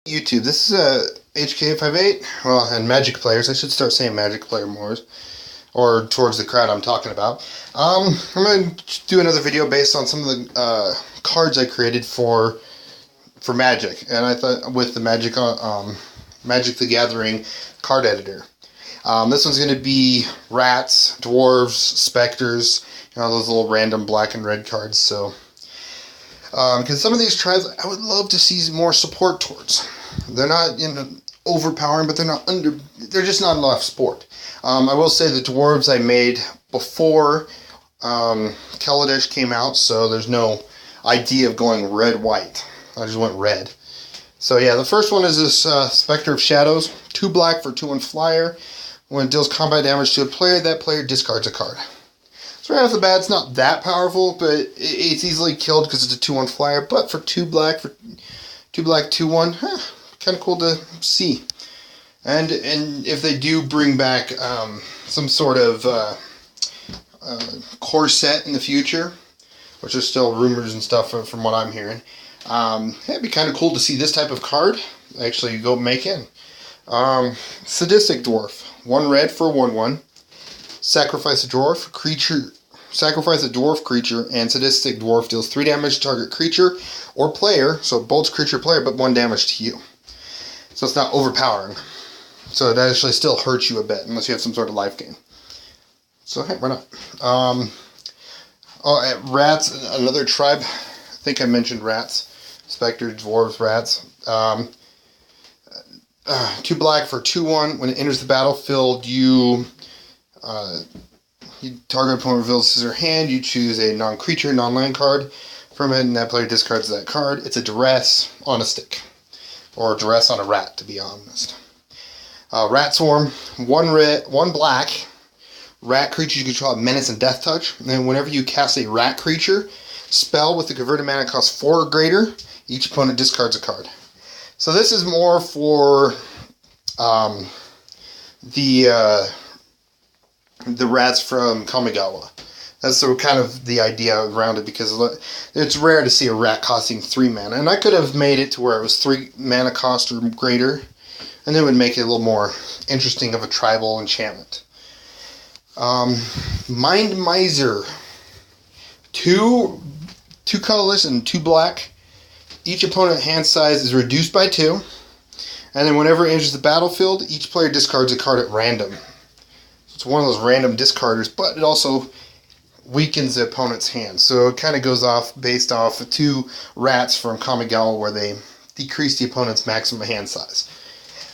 YouTube. This is a HK58. Well, and Magic players. I should start saying Magic player more, or towards the crowd I'm talking about. I'm going to do another video based on some of the cards I created for Magic, and I thought with the Magic the Gathering card editor. This one's going to be Rats, Dwarves, Spectors, those little random black and red cards. So, because some of these tribes I would love to see more support towards. They're not overpowering, but they're just not enough support. I will say the Dwarves I made before Kaladesh came out, so there's no idea of going red-white. I just went red. So yeah, the first one is this Spector of Shadows. 2 black for 2/1 flyer. When it deals combat damage to a player, that player discards a card. So right off the bat, it's not that powerful, but it's easily killed because it's a 2/1 flyer. But for 2 black, 2/1, kind of cool to see. And if they do bring back some sort of core set in the future, which are still rumors and stuff from what I'm hearing, it'd be kind of cool to see this type of card actually go make in. Sadistic Dwarf. 1 red for 1/1. Sacrifice a dwarf creature. Sacrifice a dwarf creature, and Sadistic Dwarf deals 3 damage to target creature or player, so bolts creature player, but 1 damage to you. So it's not overpowering. So it actually still hurts you a bit, unless you have some sort of life gain. So hey, why not? Rats, another tribe. I think I mentioned Rats. Spectre, Dwarves, Rats. 2 black for 2/1. When it enters the battlefield, you target opponent reveals his or her hand. You choose a non-creature, non-land card from it, and that player discards that card. It's a duress on a stick, or a duress on a rat, to be honest. Rat Swarm. 1 red, 1 black. Rat creatures you control have menace and death touch. And then whenever you cast a rat creature spell with the converted mana cost 4 or greater, each opponent discards a card. So this is more for the rats from Kamigawa. That's kind of the idea around it, because it's rare to see a rat costing 3 mana. And I could have made it to where it was 3 mana cost or greater, and then it would make it a little more interesting of a tribal enchantment. Mind Miser. 2 colorless and 2 black. Each opponent hand size is reduced by 2. And then whenever it enters the battlefield, each player discards a card at random. So it's one of those random discarders, but it also weakens the opponent's hand. So it kind of goes off based off of 2 rats from Kamigawa, where they decrease the opponent's maximum hand size.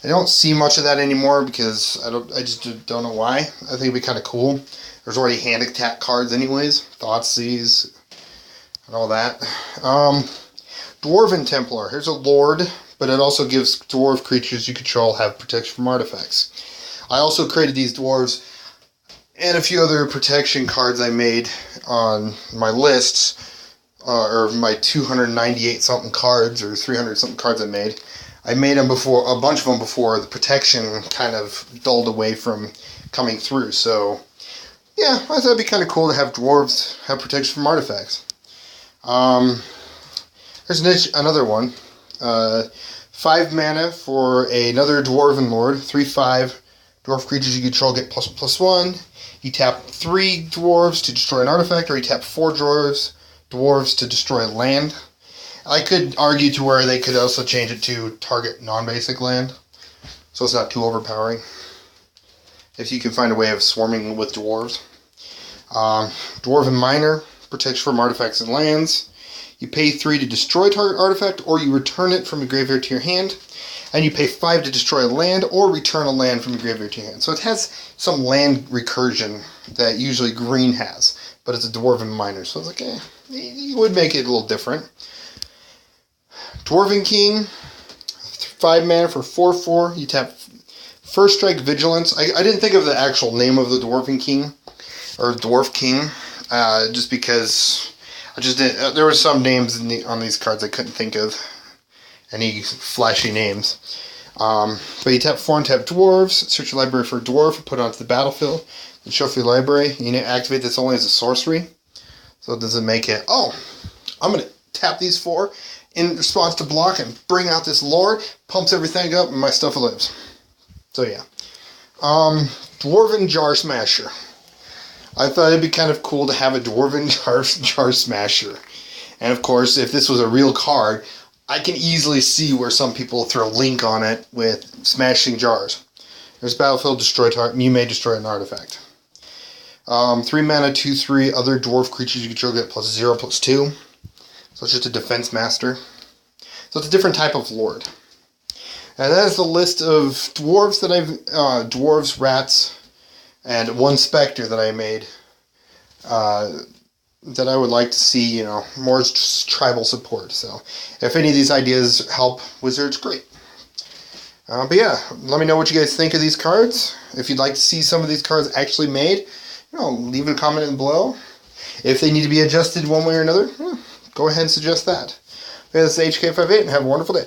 I don't see much of that anymore because I just don't know why. I think it'd be kind of cool. There's already hand attack cards anyways. Thoughtseize and all that. Dwarven Templar. Here's a Lord, but it also gives dwarf creatures you control have protection from artifacts. I also created these dwarves and a few other protection cards I made on my lists, or my 298 something cards or 300 something cards I made. I made them before, a bunch of them before the protection kind of dulled away from coming through. So yeah, I thought it'd be kind of cool to have dwarves have protection from artifacts. There's another one. 5 mana for another Dwarven Lord. 3/5 dwarf creatures you control get +1/+1. You tap 3 dwarves to destroy an artifact, or you tap 4 dwarves to destroy land. I could argue to where they could also change it to target non-basic land, so it's not too overpowering, if you can find a way of swarming with dwarves. Dwarven Miner, protection from artifacts and lands. You pay 3 to destroy target artifact, or you return it from your graveyard to your hand. And you pay 5 to destroy a land, or return a land from your graveyard to your hand. So it has some land recursion that usually green has, but it's a Dwarven Miner, so it's like, you would make it a little different. Dwarven King, 5 mana for 4/4. You tap First Strike Vigilance. I didn't think of the actual name of the Dwarven King, or Dwarf King, just because I just didn't. There were some names on these cards I couldn't think of any flashy names. But you tap 4 and tap Dwarves. Search your library for a dwarf, put it onto the battlefield, and shuffle your library. You need to activate this only as a sorcery. So does it make it? Oh, I'm gonna tap these 4 in response to block and bring out this lore, pumps everything up, and my stuff lives. So yeah. Dwarven Jar Smasher. I thought it'd be kind of cool to have a Dwarven Jar Smasher. And of course, if this was a real card, I can easily see where some people throw Link on it with smashing jars. There's Battlefield Destroy Target. You may destroy an artifact. 3 mana, 2/3. Other dwarf creatures you control get +0/+2. So it's just a defense master. So it's a different type of lord. And that is the list of dwarves that dwarves, rats, and 1 Spector that I made. That I would like to see, more tribal support. So if any of these ideas help Wizards, great. But yeah, let me know what you guys think of these cards. If you'd like to see some of these cards actually made, leave a comment below. If they need to be adjusted one way or another, go ahead and suggest that. This is HK58, and have a wonderful day.